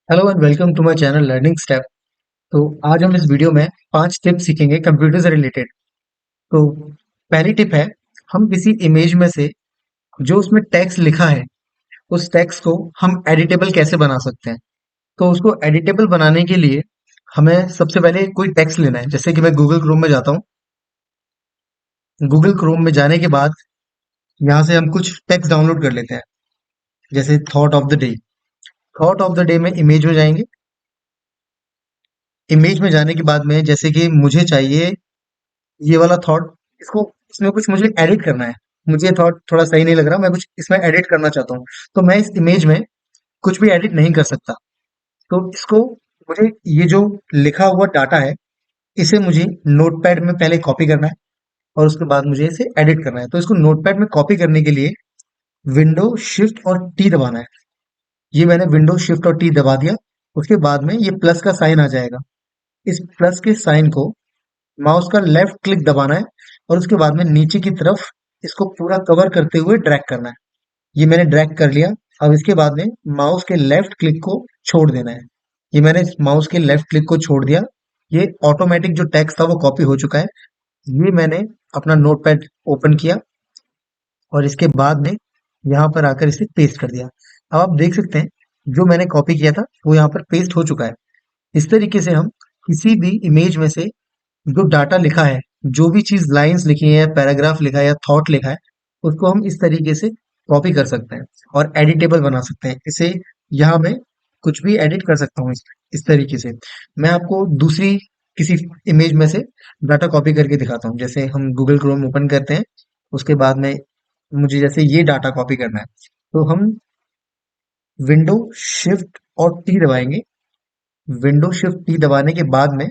Hello and welcome to my channel learning step. तो आज हम इस वीडियो में 5 टिप्स सीखेंगे कंप्यूटर से रिलेटेड। तो पहली टिप है, हम किसी इमेज में से जो उसमें टेक्स्ट लिखा है उस टेक्स्ट को हम एडिटेबल कैसे बना सकते हैं। तो उसको एडिटेबल बनाने के लिए हमें सबसे पहले कोई टेक्स्ट लेना है। जैसे कि मैं गूगल क्रोम में जाता हूँ। गूगल क्रोम में जाने के बाद यहाँ से हम कुछ टेक्स्ट डाउनलोड कर लेते हैं। जैसे thought of the day. Thought of the day में इमेज में जाएंगे। इमेज में जाने के बाद में जैसे कि मुझे चाहिए ये वाला थॉट, इसको इसमें कुछ मुझे एडिट करना है। मुझे थॉट थोड़ा सही नहीं लग रहा, मैं कुछ इसमें एडिट करना चाहता हूँ। तो मैं इस इमेज में कुछ भी एडिट नहीं कर सकता। तो इसको मुझे ये जो लिखा हुआ डाटा है इसे मुझे नोटपैड में पहले कॉपी करना है और उसके बाद मुझे इसे एडिट करना है। तो इसको नोटपैड में कॉपी करने के लिए विंडो शिफ्ट और टी दबाना है। ये मैंने विंडो शिफ्ट और टी दबा दिया। उसके बाद में ये प्लस का साइन आ जाएगा। इस प्लस के साइन को माउस का लेफ्ट क्लिक दबाना है और उसके बाद में नीचे की तरफ इसको पूरा कवर करते हुए ड्रैग करना है। ये मैंने ड्रैग कर लिया। अब इसके बाद में माउस के लेफ्ट क्लिक को छोड़ देना है। ये मैंने माउस के लेफ्ट क्लिक को छोड़ दिया। ये ऑटोमेटिक जो टेक्स्ट था वो कॉपी हो चुका है। ये मैंने अपना नोटपैड ओपन किया और इसके बाद में यहाँ पर आकर इसे पेस्ट कर दिया। अब आप देख सकते हैं जो मैंने कॉपी किया था वो यहाँ पर पेस्ट हो चुका है। इस तरीके से हम किसी भी इमेज में से जो डाटा लिखा है, जो भी चीज लाइंस लिखी है, पैराग्राफ लिखा है या थॉट लिखा है, उसको हम इस तरीके से कॉपी कर सकते हैं और एडिटेबल बना सकते हैं इसे। यहाँ मैं कुछ भी एडिट कर सकता हूँ इस तरीके से। मैं आपको दूसरी किसी इमेज में से डाटा कॉपी करके दिखाता हूँ। जैसे हम गूगल क्रोम ओपन करते हैं, उसके बाद में मुझे जैसे ये डाटा कॉपी करना है, तो हम विंडो शिफ्ट और टी दबाएंगे। विंडो शिफ्ट टी दबाने के बाद में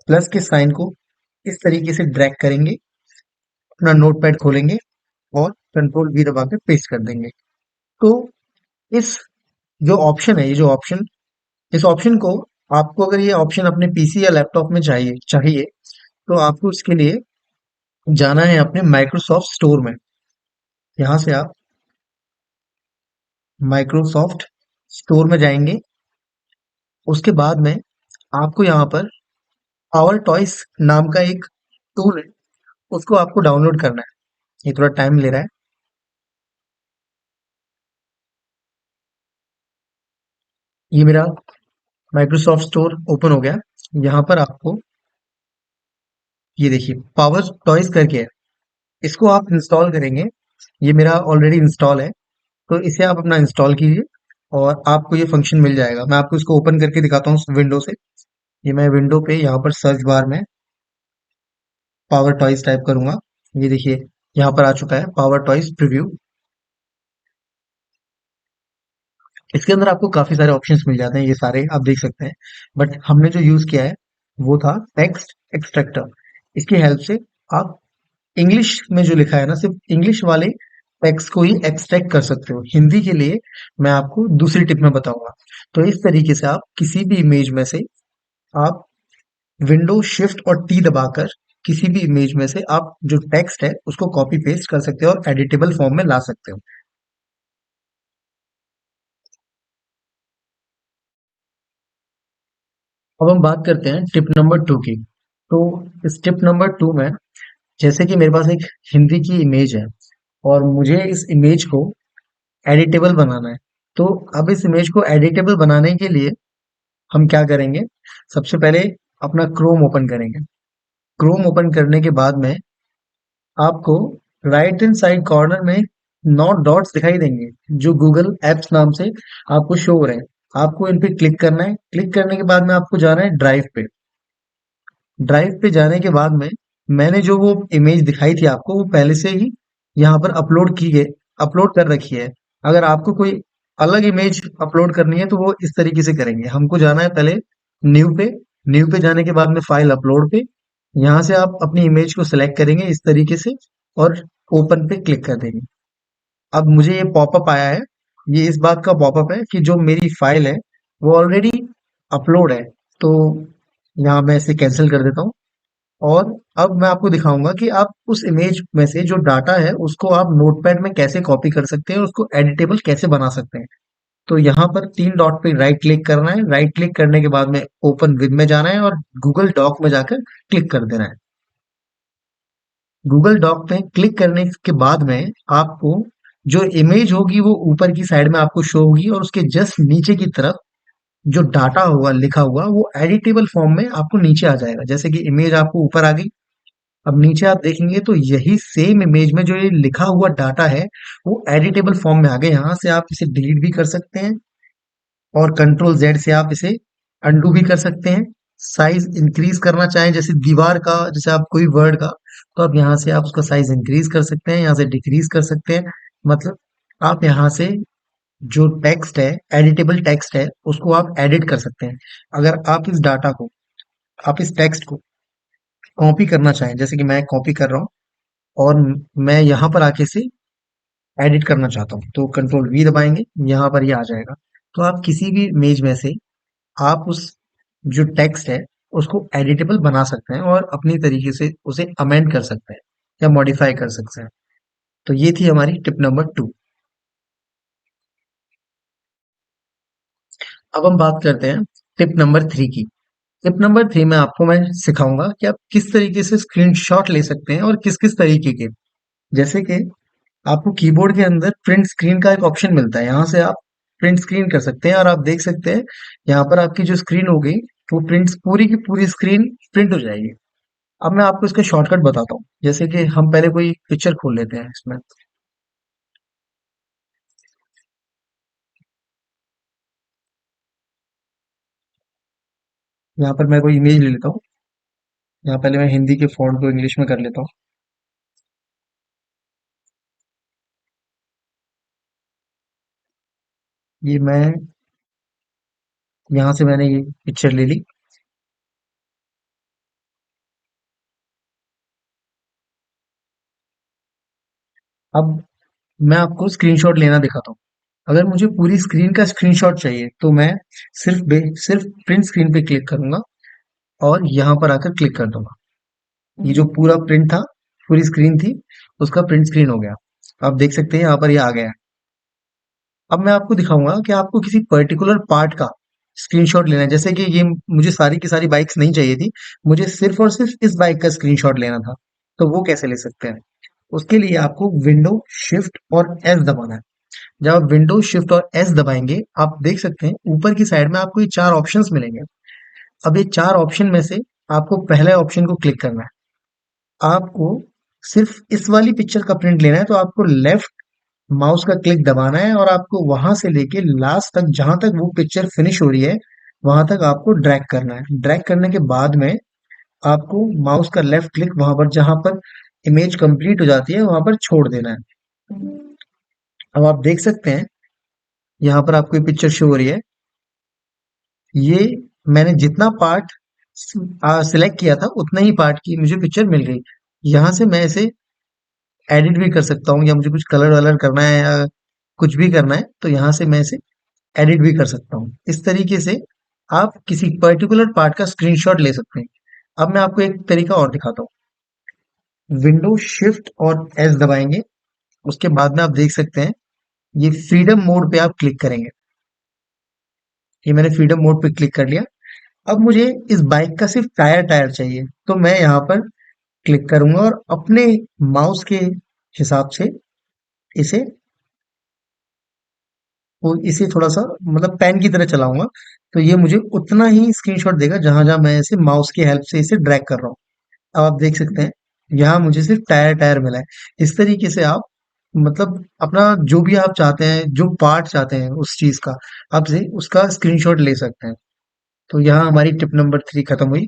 प्लस के साइन को इस तरीके से ड्रैग करेंगे, अपना नोटपैड खोलेंगे और कंट्रोल वी दबा के पेस्ट कर देंगे। तो इस जो ऑप्शन है, ये जो ऑप्शन, इस ऑप्शन को आपको अगर ये ऑप्शन अपने पीसी या लैपटॉप में चाहिए चाहिए तो आपको इसके लिए जाना है अपने माइक्रोसॉफ्ट स्टोर में। यहाँ से आप माइक्रोसॉफ्ट स्टोर में जाएंगे। उसके बाद में आपको यहाँ पर पावर टॉयस नाम का एक टूल है, उसको आपको डाउनलोड करना है। ये थोड़ा टाइम ले रहा है। ये मेरा माइक्रोसॉफ्ट स्टोर ओपन हो गया। यहाँ पर आपको ये देखिए पावर टॉयज करके है, इसको आप इंस्टॉल करेंगे। ये मेरा ऑलरेडी इंस्टॉल है, तो इसे आप अपना इंस्टॉल कीजिए और आपको ये फंक्शन मिल जाएगा। मैं आपको इसको ओपन करके दिखाता हूँ विंडो से। ये मैं विंडो पे यहाँ पर सर्च बार में पावर टॉयज टाइप करूंगा। ये देखिए यहाँ पर आ चुका है पावर टॉयज प्रीव्यू। इसके अंदर आपको काफी सारे ऑप्शंस मिल जाते हैं, ये सारे आप देख सकते हैं। बट हमने जो यूज किया है वो था टेक्स्ट एक्सट्रैक्टर। इसकी हेल्प से आप इंग्लिश में जो लिखा है ना, सिर्फ इंग्लिश वाले टेक्स्ट को ही एक्सट्रैक्ट कर सकते हो। हिंदी के लिए मैं आपको दूसरी टिप में बताऊंगा। तो इस तरीके से आप किसी भी इमेज में से आप विंडो शिफ्ट और टी दबाकर किसी भी इमेज में से आप जो टेक्स्ट है उसको कॉपी पेस्ट कर सकते हो और एडिटेबल फॉर्म में ला सकते हो। अब हम बात करते हैं टिप नंबर 2 की। तो इस टिप नंबर 2 में जैसे कि मेरे पास एक हिंदी की इमेज है और मुझे इस इमेज को एडिटेबल बनाना है। तो अब इस इमेज को एडिटेबल बनाने के लिए हम क्या करेंगे, सबसे पहले अपना क्रोम ओपन करेंगे। क्रोम ओपन करने के बाद में आपको राइट हैंड साइड कॉर्नर में 9 डॉट्स दिखाई देंगे जो गूगल एप्स नाम से आपको शो हो रहे हैं। आपको इन पे क्लिक करना है। क्लिक करने के बाद में आपको जाना है ड्राइव पे। ड्राइव पे जाने के बाद में मैंने जो वो इमेज दिखाई थी आपको वो पहले से ही यहाँ पर अपलोड कर रखी है। अगर आपको कोई अलग इमेज अपलोड करनी है तो वो इस तरीके से करेंगे। हमको जाना है पहले न्यू पे। न्यू पे जाने के बाद में फाइल अपलोड पे यहाँ से आप अपनी इमेज को सिलेक्ट करेंगे इस तरीके से और ओपन पे क्लिक कर देंगे। अब मुझे ये पॉपअप आया है। ये इस बात का पॉपअप है कि जो मेरी फाइल है वो ऑलरेडी अपलोड है। तो यहाँ मैं इसे कैंसिल कर देता हूँ और अब मैं आपको दिखाऊंगा कि आप उस इमेज में से जो डाटा है उसको आप नोटपैड में कैसे कॉपी कर सकते हैं और उसको एडिटेबल कैसे बना सकते हैं। तो यहाँ पर तीन डॉट पे राइट क्लिक करना है, राइट क्लिक करने के बाद में ओपन विद में जाना है और गूगल डॉक में जाकर क्लिक कर देना है। गूगल डॉक में क्लिक करने के बाद में आपको जो इमेज होगी वो ऊपर की साइड में आपको शो होगी और उसके जस्ट नीचे की तरफ जो डाटा होगा लिखा हुआ वो एडिटेबल फॉर्म में आपको नीचे आ जाएगा। जैसे कि इमेज आपको ऊपर आ गई, अब नीचे आप देखेंगे तो यही सेम इमेज में जो ये लिखा हुआ डाटा है वो एडिटेबल फॉर्म में आ गया। यहाँ से आप इसे डिलीट भी कर सकते हैं और कंट्रोल जेड से आप इसे अंडू भी कर सकते हैं। साइज इंक्रीज करना चाहें जैसे दीवार का, जैसे आप कोई वर्ड का, तो आप यहाँ से आप उसका साइज इंक्रीज कर सकते हैं, यहाँ से डिक्रीज कर सकते हैं। मतलब आप यहाँ से जो टेक्स्ट है, एडिटेबल टेक्स्ट है, उसको आप एडिट कर सकते हैं। अगर आप इस डाटा को, आप इस टेक्स्ट को कॉपी करना चाहें, जैसे कि मैं कॉपी कर रहा हूँ और मैं यहाँ पर आके इसे एडिट करना चाहता हूँ, तो कंट्रोल वी दबाएंगे, यहाँ पर ये आ जाएगा। तो आप किसी भी इमेज में से आप उस जो टेक्स्ट है उसको एडिटेबल बना सकते हैं और अपनी तरीके से उसे अमेंड कर सकते हैं या मॉडिफाई कर सकते हैं। तो ये थी हमारी टिप नंबर 2। अब हम बात करते हैं टिप नंबर 3 की। टिप नंबर 3 में आपको मैं सिखाऊंगा कि आप किस तरीके से स्क्रीनशॉट ले सकते हैं और किस किस तरीके के। जैसे कि आपको कीबोर्ड के अंदर प्रिंट स्क्रीन का एक ऑप्शन मिलता है, यहाँ से आप प्रिंट स्क्रीन कर सकते हैं और आप देख सकते हैं यहाँ पर आपकी जो स्क्रीन होगी वो प्रिंट पूरी की पूरी स्क्रीन प्रिंट हो जाएगी। अब मैं आपको इसका शॉर्टकट बताता हूँ। जैसे कि हम पहले कोई पिक्चर खोल लेते हैं इसमें। यहाँ पर मैं कोई इमेज ले लेता हूँ। यहाँ पहले मैं हिंदी के फॉन्ट को इंग्लिश में कर लेता हूँ। ये मैं यहाँ से मैंने ये पिक्चर ले ली। अब मैं आपको स्क्रीनशॉट लेना दिखाता हूँ। अगर मुझे पूरी स्क्रीन का स्क्रीनशॉट चाहिए तो मैं सिर्फ प्रिंट स्क्रीन पे क्लिक करूंगा और यहाँ पर आकर क्लिक कर दूंगा। ये जो पूरा प्रिंट था, पूरी स्क्रीन थी, उसका प्रिंट स्क्रीन हो गया। आप देख सकते हैं यहाँ पर ये आ गया है। अब मैं आपको दिखाऊंगा कि आपको किसी पर्टिकुलर पार्ट का स्क्रीनशॉट लेना है। जैसे कि ये मुझे सारी की सारी बाइक्स नहीं चाहिए थी, मुझे सिर्फ और सिर्फ इस बाइक का स्क्रीनशॉट लेना था। तो वो कैसे ले सकते हैं? उसके लिए आपको विंडो शिफ्ट और एस दबाना है। जब आप विंडो शिफ्ट और एस दबाएंगे आप देख सकते हैं ऊपर की साइड में आपको ये चार ऑप्शंस मिलेंगे। अब ये चार ऑप्शन में से आपको पहले ऑप्शन को क्लिक करना है। आपको सिर्फ इस वाली पिक्चर का प्रिंट लेना है तो आपको लेफ्ट माउस का क्लिक दबाना है और आपको वहां से लेके लास्ट तक जहां तक वो पिक्चर फिनिश हो रही है वहां तक आपको ड्रैग करना है। ड्रैग करने के बाद में आपको माउस का लेफ्ट क्लिक वहां पर जहां पर इमेज कंप्लीट हो जाती है वहां पर छोड़ देना है। अब आप देख सकते हैं यहाँ पर आपको ये पिक्चर शो हो रही है। ये मैंने जितना पार्ट सिलेक्ट किया था उतना ही पार्ट की मुझे पिक्चर मिल गई। यहाँ से मैं इसे एडिट भी कर सकता हूँ या मुझे कुछ कलर वलर करना है या कुछ भी करना है तो यहाँ से मैं इसे एडिट भी कर सकता हूँ। इस तरीके से आप किसी पर्टिकुलर पार्ट का स्क्रीनशॉट ले सकते हैं। अब मैं आपको एक तरीका और दिखाता हूँ। विंडो शिफ्ट और एस दबाएंगे, उसके बाद में आप देख सकते हैं ये फ्रीडम मोड पे आप क्लिक करेंगे। ये मैंने फ्रीडम मोड पे क्लिक कर लिया। अब मुझे इस बाइक का सिर्फ टायर टायर चाहिए तो मैं यहाँ पर क्लिक करूंगा और अपने माउस के हिसाब से इसे इसे थोड़ा सा मतलब पेन की तरह चलाऊंगा तो ये मुझे उतना ही स्क्रीनशॉट देगा जहां जहां मैं इसे माउस की हेल्प से इसे ड्रैग कर रहा हूँ। अब आप देख सकते हैं यहाँ मुझे सिर्फ टायर टायर मिला है। इस तरीके से आप मतलब अपना जो भी आप चाहते हैं, जो पार्ट चाहते हैं उस चीज का, आप से उसका स्क्रीनशॉट ले सकते हैं। तो यहाँ हमारी टिप नंबर 3 खत्म हुई।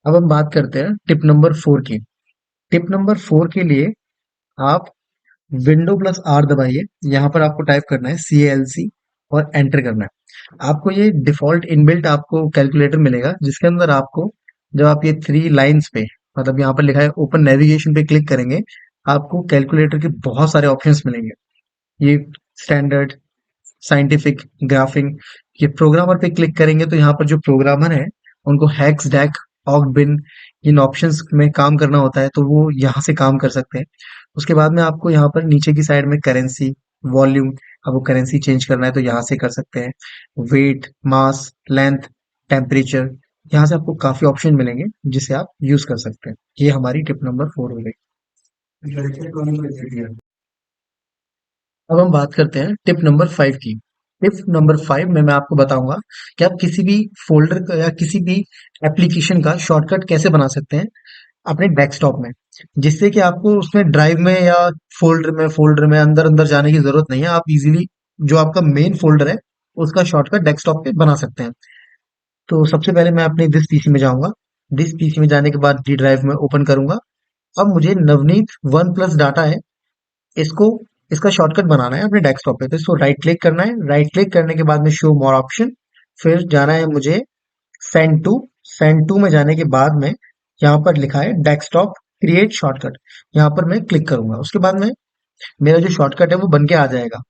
अब हम बात करते हैं टिप नंबर 4 की। टिप नंबर 4 के लिए आप विंडो प्लस आर दबाइए। यहाँ पर आपको टाइप करना है CALC और एंटर करना है। आपको ये डिफॉल्ट इनबिल्ट आपको कैलकुलेटर मिलेगा जिसके अंदर आपको जब आप ये थ्री लाइंस पे मतलब यहाँ पर लिखा है ओपन नेविगेशन पे क्लिक करेंगे आपको कैलकुलेटर के बहुत सारे ऑप्शंस मिलेंगे। ये स्टैंडर्ड, साइंटिफिक, ग्राफिंग, ये प्रोग्रामर पे क्लिक करेंगे तो यहाँ पर जो प्रोग्रामर है उनको हेक्स डेक ऑग बिन, इन ऑप्शंस में काम करना होता है तो वो यहाँ से काम कर सकते हैं। उसके बाद में आपको यहाँ पर नीचे की साइड में करेंसी, वॉल्यूम, अब वो करेंसी चेंज करना है तो यहाँ से कर सकते हैं। वेट, मास, लेंथ, टेम्परेचर, यहाँ से आपको काफी ऑप्शन मिलेंगे जिसे आप यूज कर सकते हैं। ये हमारी टिप नंबर 4 हो गई। अब हम बात करते हैं टिप नंबर 5 की। टिप नंबर 5 में मैं आपको बताऊंगा कि आप किसी भी फोल्डर का या किसी भी एप्लीकेशन का शॉर्टकट कैसे बना सकते हैं अपने डेस्कटॉप में, जिससे कि आपको उसमें ड्राइव में या फोल्डर में अंदर अंदर जाने की जरूरत नहीं है। आप इजीली जो आपका मेन फोल्डर है उसका शॉर्टकट डेस्कटॉप पे बना सकते हैं। तो सबसे पहले मैं अपने दिस पीसी में जाऊंगा। दिस पीसी में जाने के बाद डी ड्राइव में ओपन करूंगा। अब मुझे नवनीत वन प्लस डाटा है, इसको इसका शॉर्टकट बनाना है अपने डेस्कटॉप पे। तो इसको राइट क्लिक करना है। राइट क्लिक करने के बाद में शो मोर ऑप्शन, फिर जाना है मुझे सेंड टू। सेंड टू में जाने के बाद में यहाँ पर लिखा है डेस्कटॉप क्रिएट शॉर्टकट, यहाँ पर मैं क्लिक करूंगा। उसके बाद में मेरा जो शॉर्टकट है वो बन के आ जाएगा।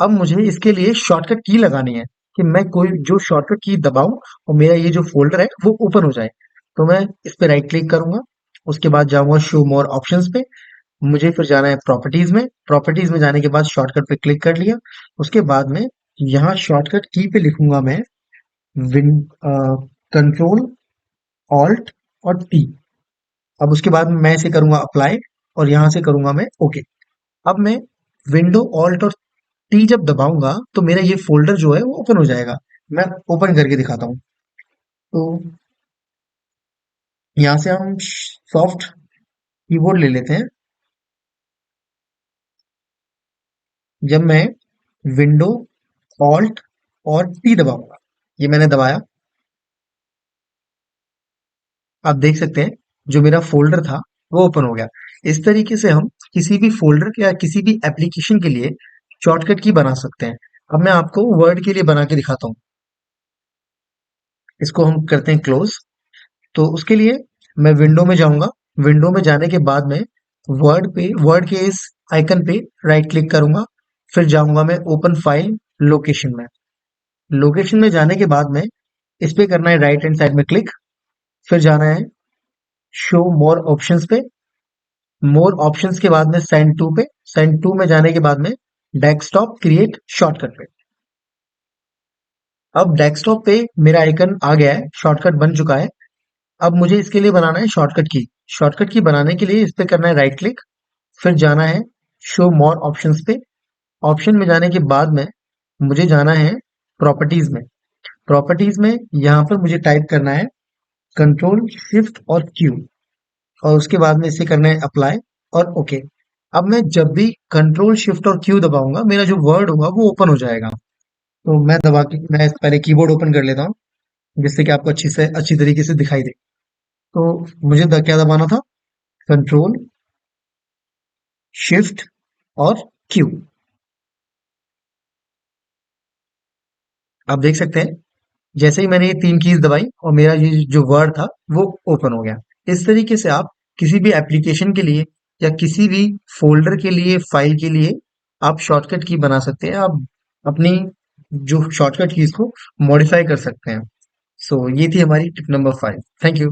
अब मुझे इसके लिए शॉर्टकट की लगानी है कि मैं कोई जो शॉर्टकट की दबाऊं और मेरा ये जो फोल्डर है वो ओपन हो जाए। तो मैं इस पे राइट क्लिक करूंगा। उसके बाद जाऊंगा शो मोर ऑप्शंस पे। मुझे फिर जाना है प्रॉपर्टीज में। प्रॉपर्टीज में जाने के बाद शॉर्टकट पे क्लिक कर लिया। उसके बाद में यहाँ शॉर्टकट की पे लिखूंगा मैं विन कंट्रोल ऑल्ट और टी। अब उसके बाद मैं इसे करूंगा अप्लाई और यहाँ से करूंगा मैं ओके। अब मैं विंडो ऑल्ट और टी जब दबाऊंगा तो मेरा ये फोल्डर जो है वो ओपन हो जाएगा। मैं ओपन करके दिखाता हूँ। तो यहाँ से हम सॉफ्ट कीबोर्ड ले लेते हैं। जब मैं विंडो ऑल्ट और टी दबाऊंगा, ये मैंने दबाया, आप देख सकते हैं जो मेरा फोल्डर था वो ओपन हो गया। इस तरीके से हम किसी भी फोल्डर या किसी भी एप्लीकेशन के लिए शॉर्टकट की बना सकते हैं। अब मैं आपको वर्ड के लिए बना के दिखाता हूँ। इसको हम करते हैं क्लोज। तो उसके लिए मैं विंडो में जाऊंगा। विंडो में जाने के बाद में वर्ड के इस आइकन पे राइट क्लिक करूंगा। फिर जाऊंगा मैं ओपन फाइल लोकेशन में। लोकेशन में जाने के बाद में इस पे करना है राइट हैंड साइड में क्लिक। फिर जाना है शो मोर ऑप्शंस पे। मोर ऑप्शंस के बाद में सेंड टू पे। सेंड टू में जाने के बाद में डेस्कटॉप क्रिएट शॉर्टकट पे। अब डेस्कटॉप पे मेरा आइकन आ गया है, शॉर्टकट बन चुका है। अब मुझे इसके लिए बनाना है शॉर्टकट की। शॉर्टकट की बनाने के लिए इस पे करना है राइट क्लिक। फिर जाना है शो मोर ऑप्शंस पे। ऑप्शन में जाने के बाद में मुझे जाना है प्रॉपर्टीज में। प्रॉपर्टीज में यहाँ पर मुझे टाइप करना है कंट्रोल शिफ्ट और क्यू, और उसके बाद में इसे करना है अप्लाई और ओके। अब मैं जब भी कंट्रोल शिफ्ट और क्यू दबाऊंगा मेरा जो वर्ड होगा वो ओपन हो जाएगा। तो मैं पहले कीबोर्ड ओपन कर लेता हूँ जिससे कि आपको अच्छी तरीके से दिखाई दे। तो मुझे क्या दबाना था? कंट्रोल शिफ्ट और क्यू। आप देख सकते हैं जैसे ही मैंने ये तीन कीज दबाई और मेरा ये जो वर्ड था वो ओपन हो गया। इस तरीके से आप किसी भी एप्लीकेशन के लिए या किसी भी फोल्डर के लिए, फाइल के लिए आप शॉर्टकट की बना सकते हैं। आप अपनी जो शॉर्टकट कीज को मॉडिफाई कर सकते हैं। सो ये थी हमारी टिप नंबर 5। Thank you.